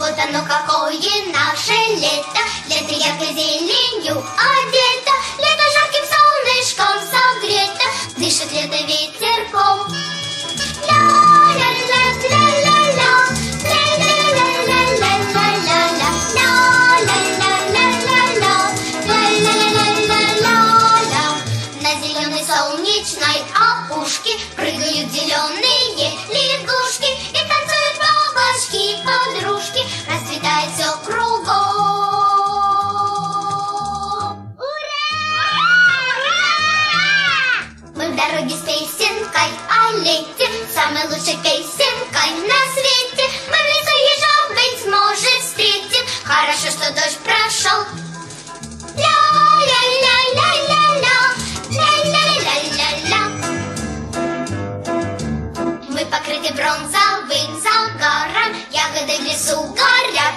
Вот оно какое наше лето. Лето яркой зеленью одето. Лето жарким солнышком согрето. Дышит лето ветерком. Ля-ля-ля-ля-ля-ля. Ля-ля-ля-ля-ля-ля-ля. Ля-ля-ля-ля-ля-ля. Ля-ля-ля-ля-ля-ля. На зеленой солнечной опушке прыгают зеленые лягушки. И танцуют бабочки-подружки. Расцветает все кругом. Ура! Мы в дороге с песенкой о лете, самой лучшей песенкой на свете. Мы в лесу ежом, быть может, встретим. Хорошо, что дождь прошел. Ля-ля-ля-ля-ля-ля. Ля-ля-ля-ля-ля. Мы покрыты бронзовым загаром. Ягоды в лесу горят.